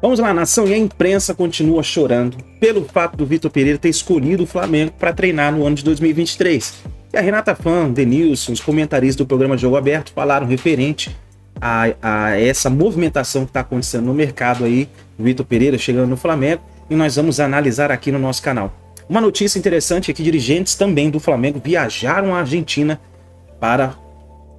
Vamos lá, nação, e a imprensa continua chorando pelo fato do Vitor Pereira ter escolhido o Flamengo para treinar no ano de 2023. E a Renata Fã, Denilson, os comentaristas do programa Jogo Aberto falaram referente a essa movimentação que está acontecendo no mercado aí, o Vitor Pereira chegando no Flamengo, e nós vamos analisar aqui no nosso canal. Uma notícia interessante é que dirigentes também do Flamengo viajaram à Argentina para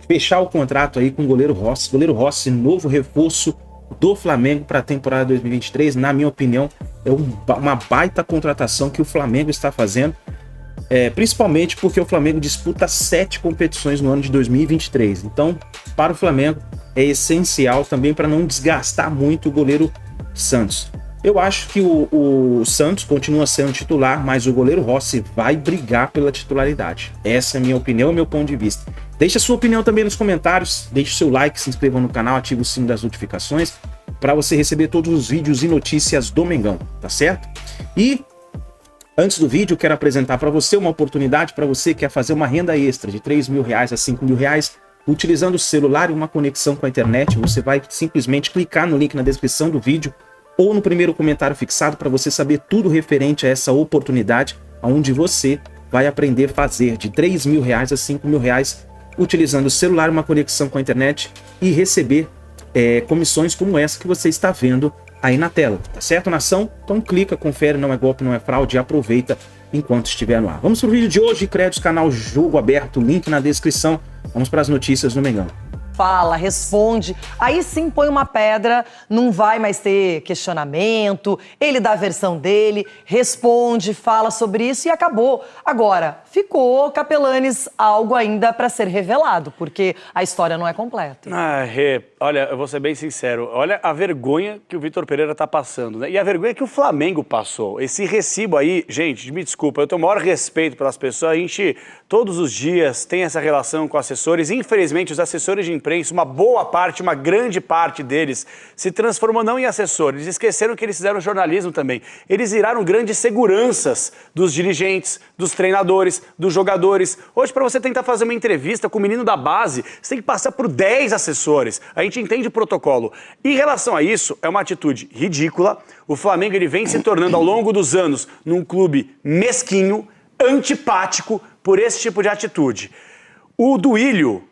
fechar o contrato aí com o goleiro Rossi. Goleiro Rossi, novo reforço do Flamengo para a temporada 2023, na minha opinião, é uma baita contratação que o Flamengo está fazendo, principalmente porque o Flamengo disputa 7 competições no ano de 2023. Então, para o Flamengo, é essencial também para não desgastar muito o goleiro Santos. Eu acho que o Santos continua sendo titular, mas o goleiro Rossi vai brigar pela titularidade. Essa é a minha opinião e meu ponto de vista. Deixe a sua opinião também nos comentários, deixe o seu like, se inscreva no canal, ative o sino das notificações para você receber todos os vídeos e notícias do Mengão, tá certo? E antes do vídeo, eu quero apresentar para você uma oportunidade para você que quer fazer uma renda extra de R$3.000 a R$5.000, utilizando o celular e uma conexão com a internet. Você vai simplesmente clicar no link na descrição do vídeo ou no primeiro comentário fixado para você saber tudo referente a essa oportunidade, onde você vai aprender a fazer de R$3.000 a R$5.000 utilizando o celular, uma conexão com a internet e receber comissões como essa que você está vendo aí na tela, tá certo, nação? Então clica, confere, não é golpe, não é fraude, e aproveita enquanto estiver no ar. Vamos para o vídeo de hoje, créditos, canal Jogo Aberto, link na descrição. Vamos para as notícias do Mengão. Fala, responde, aí sim põe uma pedra, não vai mais ter questionamento, ele dá a versão dele, responde, fala sobre isso e acabou. Agora, ficou, Capelanes, algo ainda para ser revelado, porque a história não é completa. Olha, eu vou ser bem sincero, olha a vergonha que o Vitor Pereira tá passando, né? E a vergonha que o Flamengo passou. Esse recibo aí, gente, me desculpa, eu tenho o maior respeito pelas pessoas, a gente todos os dias tem essa relação com assessores, infelizmente os assessores de imprensa, uma boa parte, uma grande parte deles se transformou não em assessores, eles esqueceram que eles fizeram jornalismo também. Eles viraram grandes seguranças dos dirigentes, dos treinadores, dos jogadores. Hoje, para você tentar fazer uma entrevista com o menino da base, você tem que passar por 10 assessores. A gente entende o protocolo. Em relação a isso, é uma atitude ridícula. O Flamengo ele vem se tornando, ao longo dos anos, num clube mesquinho, antipático por esse tipo de atitude. O Duílio,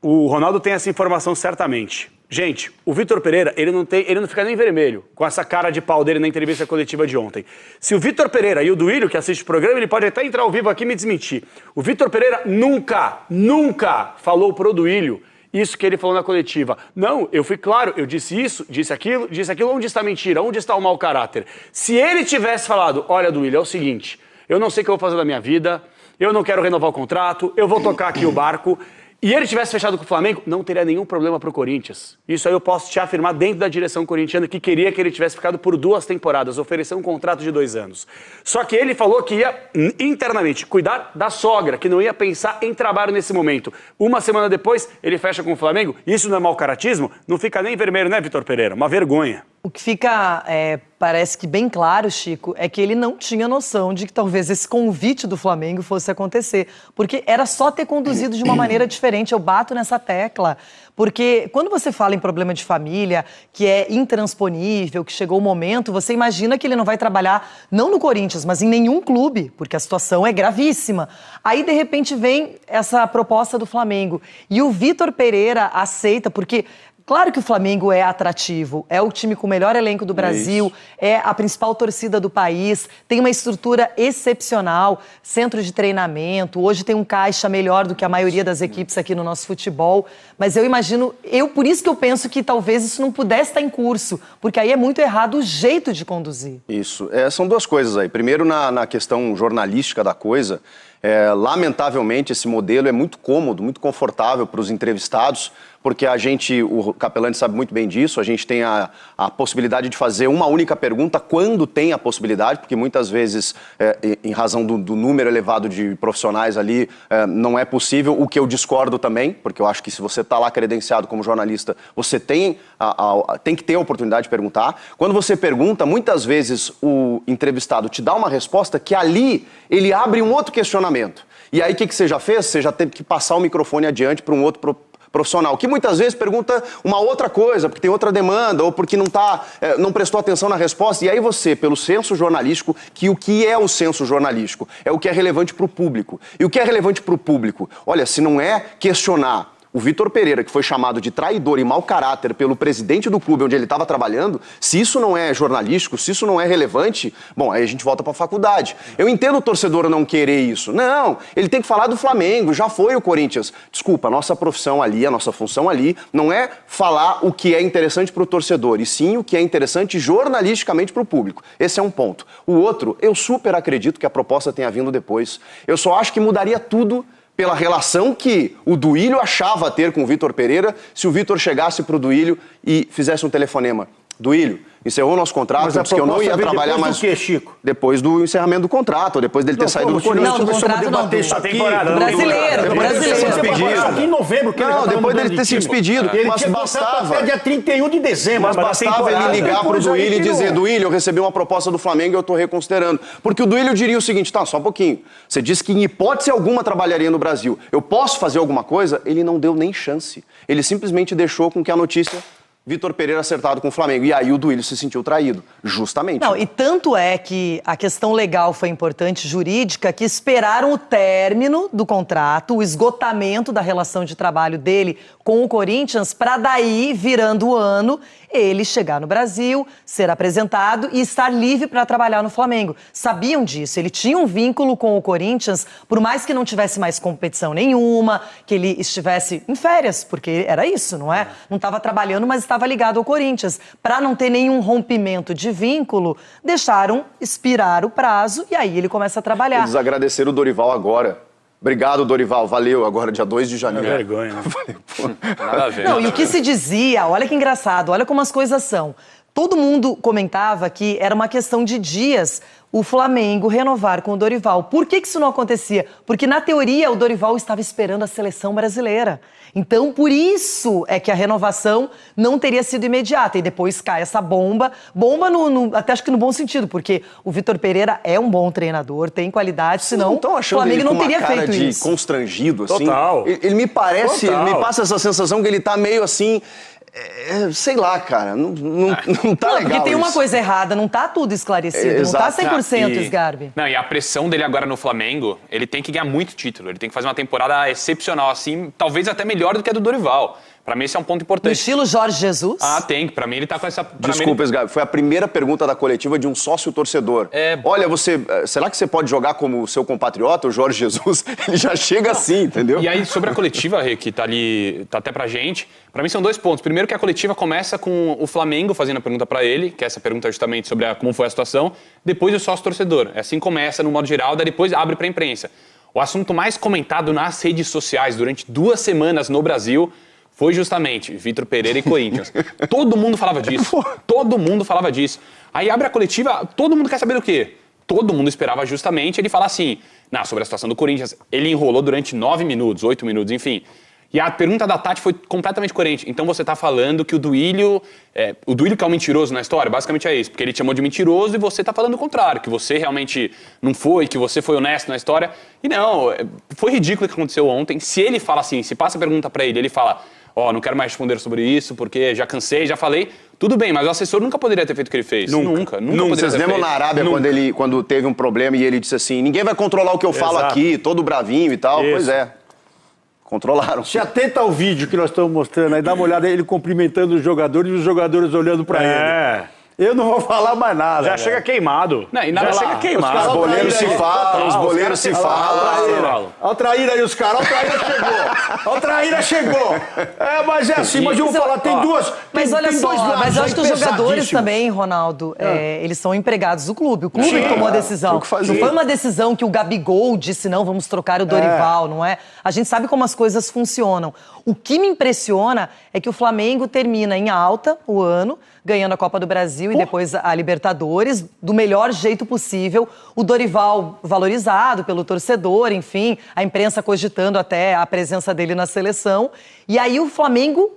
o Ronaldo tem essa informação certamente. Gente, o Vitor Pereira, ele não fica nem vermelho com essa cara de pau dele na entrevista coletiva de ontem. Se o Vitor Pereira e o Duílio, que assiste o programa, ele pode até entrar ao vivo aqui e me desmentir. O Vitor Pereira nunca falou pro Duílio isso que ele falou na coletiva. Não, eu fui claro, eu disse isso, disse aquilo, onde está a mentira, onde está o mau caráter? Se ele tivesse falado, olha, Duílio, é o seguinte, eu não sei o que eu vou fazer da minha vida, eu não quero renovar o contrato, eu vou tocar aqui o barco, e ele tivesse fechado com o Flamengo, não teria nenhum problema pro Corinthians. Isso aí eu posso te afirmar dentro da direção corintiana, que queria que ele tivesse ficado por 2 temporadas, ofereceu um contrato de 2 anos. Só que ele falou que ia internamente cuidar da sogra, que não ia pensar em trabalho nesse momento. Uma semana depois, ele fecha com o Flamengo. Isso não é mau caratismo? Não fica nem vermelho, né, Vitor Pereira? Uma vergonha. O que fica, parece que bem claro, Chico, é que ele não tinha noção de que talvez esse convite do Flamengo fosse acontecer. Porque era só ter conduzido de uma maneira diferente. Eu bato nessa tecla. Porque quando você fala em problema de família, que é intransponível, que chegou o momento, você imagina que ele não vai trabalhar, não no Corinthians, mas em nenhum clube, porque a situação é gravíssima. Aí, de repente, vem essa proposta do Flamengo. E o Vitor Pereira aceita, porque claro que o Flamengo é atrativo, é o time com o melhor elenco do Brasil, é a principal torcida do país, tem uma estrutura excepcional, centro de treinamento, hoje tem um caixa melhor do que a maioria das equipes aqui no nosso futebol, mas eu imagino, por isso que eu penso que talvez isso não pudesse estar em curso, porque aí é muito errado o jeito de conduzir. Isso, são 2 coisas aí. Primeiro, na questão jornalística da coisa, lamentavelmente esse modelo é muito cômodo, muito confortável para os entrevistados, porque o Capelani sabe muito bem disso, a gente tem a possibilidade de fazer uma única pergunta quando tem a possibilidade, porque muitas vezes, em razão do número elevado de profissionais ali, não é possível, o que eu discordo também, porque eu acho que se você está lá credenciado como jornalista, você tem que ter a oportunidade de perguntar. Quando você pergunta, muitas vezes o entrevistado te dá uma resposta que ali ele abre um outro questionamento. E aí o que você já fez? Você já teve que passar o microfone adiante para um outro profissional, que muitas vezes pergunta uma outra coisa, porque tem outra demanda, ou porque não prestou atenção na resposta. E aí você, pelo senso jornalístico, que o que é o senso jornalístico? É o que é relevante para o público. E o que é relevante para o público? Olha, se não é questionar o Vitor Pereira, que foi chamado de traidor e mau caráter pelo presidente do clube onde ele estava trabalhando, se isso não é jornalístico, se isso não é relevante, bom, aí a gente volta para a faculdade. Eu entendo o torcedor não querer isso. Não, ele tem que falar do Flamengo, já foi o Corinthians. Desculpa, a nossa profissão ali, a nossa função ali, não é falar o que é interessante para o torcedor, e sim o que é interessante jornalisticamente para o público. Esse é um ponto. O outro, eu super acredito que a proposta tenha vindo depois. Eu só acho que mudaria tudo pela relação que o Duílio achava ter com o Vitor Pereira, se o Vitor chegasse para o Duílio e fizesse um telefonema. Duílio, encerrou o nosso contrato, disse que eu não ia trabalhar mais. Depois do quê, Chico? Depois do encerramento do contrato, depois dele ter saído do Corinthians. Não, do contrato não. Brasileiro. Aqui em novembro. Não, depois dele ter se despedido. Mas bastava. Até dia 31 de dezembro. Mas bastava ele ligar pro Duílio e dizer: Duílio, eu recebi uma proposta do Flamengo e eu tô reconsiderando. Porque o Duílio diria o seguinte: tá, só um pouquinho. Você disse que em hipótese alguma trabalharia no Brasil. Eu posso fazer alguma coisa? Ele não deu nem chance. Ele simplesmente deixou com que a notícia Vitor Pereira acertado com o Flamengo. E aí o Duílio se sentiu traído, justamente. Não, e tanto é que a questão legal foi importante, jurídica, que esperaram o término do contrato, o esgotamento da relação de trabalho dele com o Corinthians, para daí, virando o ano, ele chegar no Brasil, ser apresentado e estar livre para trabalhar no Flamengo. Sabiam disso, ele tinha um vínculo com o Corinthians, por mais que não tivesse mais competição nenhuma, que ele estivesse em férias, porque era isso, não é? Não estava trabalhando, mas estava ligado ao Corinthians. Para não ter nenhum rompimento de vínculo, deixaram expirar o prazo e aí ele começa a trabalhar. Eles agradeceram o Dorival agora. Obrigado, Dorival. Valeu. Agora, dia 2 de janeiro. É vergonha, né? Nada a ver. Não, e o que se dizia, olha que engraçado, olha como as coisas são. Todo mundo comentava que era uma questão de dias o Flamengo renovar com o Dorival. Por que isso não acontecia? Porque, na teoria, o Dorival estava esperando a seleção brasileira. Então, por isso é que a renovação não teria sido imediata. E depois cai essa bomba. Bomba, até acho que no bom sentido, porque o Vitor Pereira é um bom treinador, tem qualidade, senão o Flamengo não teria feito isso. De constrangido, assim. Total. Ele me parece, me passa essa sensação que ele tá meio assim... sei lá, cara, não tá legal. Porque tem uma coisa errada, não tá tudo esclarecido, não tá 100%, Sgarbi. Não, e a pressão dele agora no Flamengo, ele tem que ganhar muito título, ele tem que fazer uma temporada excepcional, assim, talvez até melhor do que a do Dorival. Pra mim esse é um ponto importante. No estilo Jorge Jesus? Ah, tem. Pra mim ele tá com essa... Desculpa, Sgarbi, foi a primeira pergunta da coletiva de um sócio-torcedor. Olha, será que você pode jogar como seu compatriota, o Jorge Jesus? Ele já chega assim, entendeu? E aí, sobre a coletiva, Rê, que tá ali, tá até pra gente, pra mim são dois pontos. Primeiro que a coletiva começa com o Flamengo fazendo a pergunta pra ele, que é essa pergunta justamente sobre como foi a situação, depois o sócio-torcedor. Assim começa, no modo geral, daí depois abre pra imprensa. O assunto mais comentado nas redes sociais durante 2 semanas no Brasil foi justamente Vitor Pereira e Corinthians. Todo mundo falava disso. Todo mundo falava disso. Aí abre a coletiva, todo mundo quer saber o quê? Todo mundo esperava justamente ele falar assim, sobre a situação do Corinthians. Ele enrolou durante 9 minutos, 8 minutos, enfim. E a pergunta da Tati foi completamente coerente. Então você tá falando que o Duílio que é um mentiroso na história, basicamente é isso. Porque ele te chamou de mentiroso e você tá falando o contrário. Que você realmente não foi, que você foi honesto na história. E não, foi ridículo o que aconteceu ontem. Se ele fala assim, se passa a pergunta pra ele fala... não quero mais responder sobre isso, porque já cansei, já falei. Tudo bem, mas o assessor nunca poderia ter feito o que ele fez. Nunca poderia Vocês lembram na Arábia, quando teve um problema e ele disse assim, ninguém vai controlar o que eu falo aqui, todo bravinho e tal. Isso. Pois é. Controlaram. Se atenta ao vídeo que nós estamos mostrando aí, dá uma olhada, ele cumprimentando os jogadores e os jogadores olhando pra ele. Eu não vou falar mais nada. Já chega queimado. Não, e nada chega queimado. Os boleiros se falam, os boleiros se falam. Olha o traíra aí, os caras. Olha o traíra chegou. Mas é assim, mas eu vou falar, tem duas... Mas olha só, mas eu acho que os jogadores também, Ronaldo, eles são empregados do clube. O clube que tomou a decisão. Não foi uma decisão que o Gabigol disse, não, vamos trocar o Dorival, não é? A gente sabe como as coisas funcionam. O que me impressiona é que o Flamengo termina em alta o ano, ganhando a Copa do Brasil e depois a Libertadores, do melhor jeito possível. O Dorival valorizado pelo torcedor, enfim, a imprensa cogitando até a presença dele na seleção. E aí o Flamengo,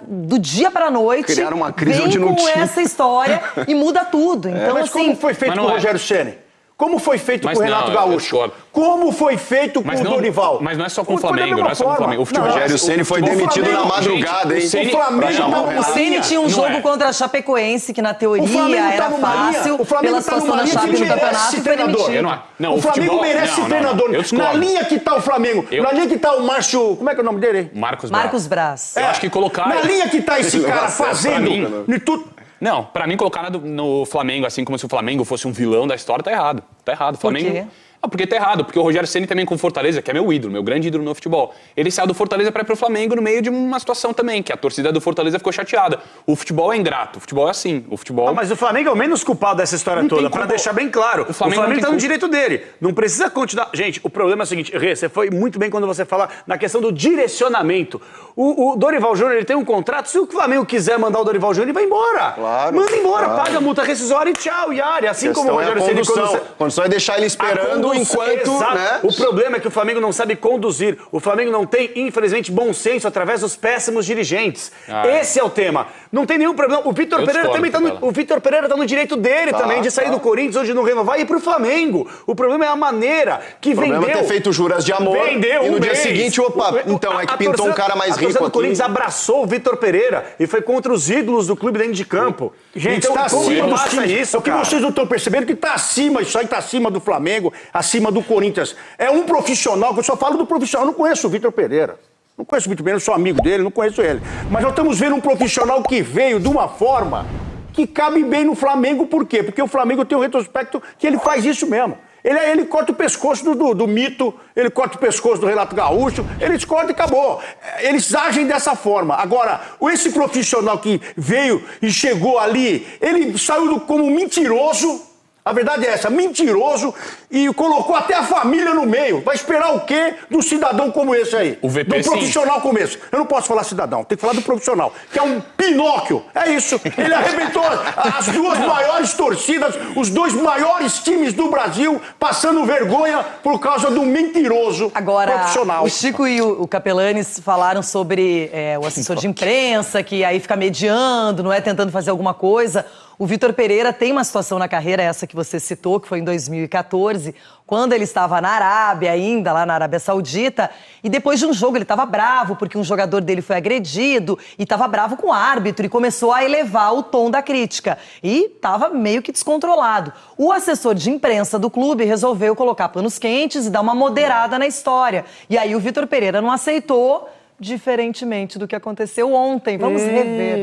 do dia para a noite, criaram uma crise vem com essa história e muda tudo. Então, mas como foi feito com o Rogério Ceni? Como foi feito Mas com o não, Renato eu Gaúcho? discordo. Como foi feito com o Dorival? Mas não é só com o Foi da Flamengo, mesma não é só com o forma. Flamengo. O futebol, Rogério Ceni foi demitido na madrugada, hein? O Flamengo O Ceni tinha um jogo é. contra a Chapecoense, que na O teoria Flamengo tá era numa linha, fácil, o Flamengo pela tá situação numa da linha Chape que no campeonato, merece e foi treinador. demitido. Não, o Flamengo futebol- merece não, treinador. eu discordo. Na linha que tá o Flamengo, na linha que tá o Márcio... Como é que é o nome dele? Marcos Braz. Eu acho que colocar... Na linha que tá esse cara Pra fazendo... mim- de tudo. Não, pra mim colocar no Flamengo, assim como se o Flamengo fosse um vilão da história, tá errado. Tá errado. Flamengo... quê? Não, porque tá errado. Porque o Rogério Ceni também com o Fortaleza, que é meu ídolo, meu grande ídolo no futebol, ele saiu do Fortaleza pra ir pro Flamengo no meio de uma situação também, que a torcida do Fortaleza ficou chateada. O futebol é ingrato, o futebol é assim. O futebol... Mas o Flamengo é o menos culpado dessa história toda, pra deixar bem claro. O Flamengo não tem tá no culpa. direito dele. Não precisa continuar. Gente, o problema é o seguinte, Rê, você foi muito bem quando você fala na questão do direcionamento. O Dorival Júnior, ele tem um contrato, se o Flamengo quiser mandar o Dorival Júnior, ele vai embora. Claro, Manda embora, claro. paga a multa rescisória e tchau, Yari. Assim como o A Rogério Ceni condução. quando A condução é deixar ele esperando enquanto... Exato. Né? O problema é que o Flamengo não sabe conduzir. O Flamengo não tem, infelizmente, bom senso através dos péssimos dirigentes. Esse é o tema. Não tem nenhum problema. O Vitor Eu Pereira discordo, também o Vitor Pereira tá no direito dele também de sair do Corinthians ou de não renovar e ir pro Flamengo. O problema é a maneira que O problema vendeu. é ter feito juras de amor Vendeu e no um dia mês. seguinte, opa, então é que pintou um cara mais A torcida rico do Corinthians aqui. abraçou o Vitor Pereira e foi contra os ídolos do clube dentro de campo. Gente, então, tá como acima dos passa times. isso, É o que cara? vocês não estão percebendo que tá acima, isso aí tá acima do Flamengo, acima do Corinthians. É um profissional, que eu só falo do profissional, eu não conheço o Vitor Pereira. Não conheço o Vitor Pereira, eu sou amigo dele, não conheço ele. Mas nós estamos vendo um profissional que veio de uma forma que cabe bem no Flamengo, por quê? Porque o Flamengo tem um retrospecto que ele faz isso mesmo. Ele corta o pescoço do Mito, ele corta o pescoço do Renato Gaúcho, eles cortam e acabou. Eles agem dessa forma. Agora, esse profissional que veio e chegou ali, ele saiu como mentiroso. A verdade é essa, mentiroso, e colocou até a família no meio. Vai esperar o quê de um cidadão como esse aí? O VP, do profissional como esse. Eu não posso falar cidadão, tem que falar do profissional, que é um Pinóquio. É isso. Ele arrebentou as duas maiores torcidas, os dois maiores times do Brasil, passando vergonha por causa do mentiroso profissional. Agora, o Chico e o Capelanes falaram sobre o assessor de imprensa, que aí fica mediando, não é, tentando fazer alguma coisa. O Vitor Pereira tem uma situação na carreira, essa que você citou, que foi em 2014, quando ele estava na Arábia ainda, lá na Arábia Saudita, e depois de um jogo ele estava bravo, porque um jogador dele foi agredido, e estava bravo com o árbitro, e começou a elevar o tom da crítica. E estava meio que descontrolado. O assessor de imprensa do clube resolveu colocar panos quentes e dar uma moderada na história. E aí o Vitor Pereira não aceitou, diferentemente do que aconteceu ontem. Vamos rever.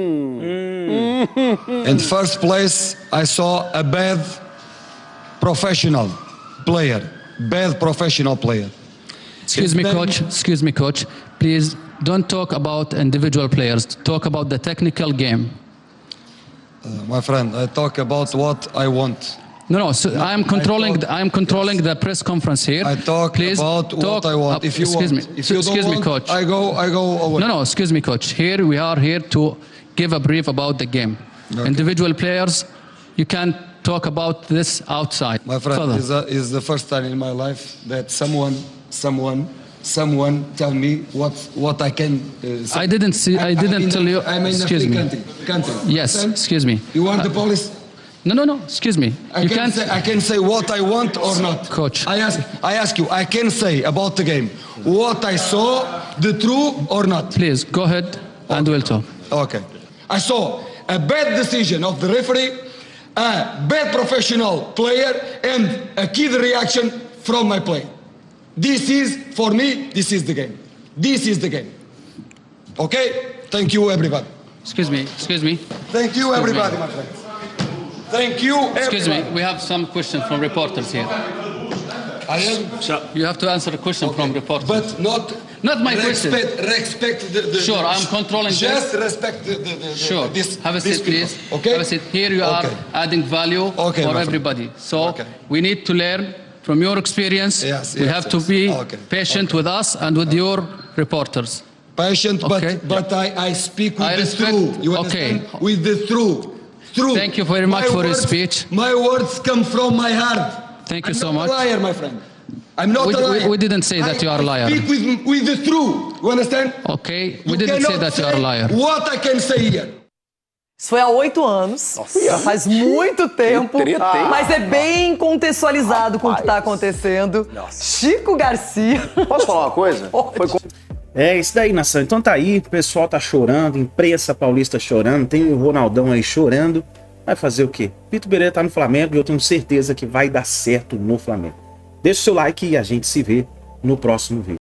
In the first place, I saw a bad professional player. Bad professional player. Excuse me, coach. Please don't talk about individual players. Talk about the technical game. My friend, I talk about what I want. No. So I am controlling the press conference here. I talk Please about what I want. If you excuse want, me. if you Excuse don't me, want, coach. I go away. No. Excuse me, coach. Here we are here to give a brief about the game. Okay. Individual players, you can't talk about this outside. My friend, Further. is the first time in my life that someone tell me what I can say. I didn't tell you. I'm in Excuse me. country. Yes. Understand? Excuse me. You want the police? No. Excuse me. I can say what I want or not. Coach. I ask you, I can say about the game what I saw, the true or not. Please go ahead and we'll talk. Okay. I saw a bad decision of the referee, a bad professional player, and a kid reaction from my play. This is, for me, this is the game. This is the game. Okay? Thank you, everybody. Excuse me. Thank you, everybody, my friends. Thank you, everybody. Excuse me, we have some questions from reporters here. I am, You have to answer a question from reporters. but not my question. Respect the Sure, I'm controlling Just this. respect the Sure. this. Have a these seat, people. please. Okay. Have a seat. Here you are Okay. adding value Okay, for my friend. everybody. So Okay. we need to learn from your experience. Yes, we yes, have to yes. be Okay. patient with us and with your reporters. Patient, Okay. but I speak with I the respect- truth. You understand? okay. With the truth. Thank you very much for your speech. My words come from my heart. Thank you I'm so not much. a liar, my friend. I'm not We- a liar. we didn't say that you are a liar. I speak with the truth. You understand? Okay, we You didn't say cannot that you are a liar. What I can say here. Isso foi há 8 anos. Nossa. Faz muito tempo. treta, hein? Mas é bem contextualizado com o que tá acontecendo. Nossa. Chico Garcia. Posso falar uma coisa? Pode. É isso daí, nação. Então tá aí, o pessoal tá chorando, imprensa paulista chorando, tem o Ronaldão aí chorando. Vai fazer o quê? Vitor Pereira tá no Flamengo e eu tenho certeza que vai dar certo no Flamengo. Deixa o seu like e a gente se vê no próximo vídeo.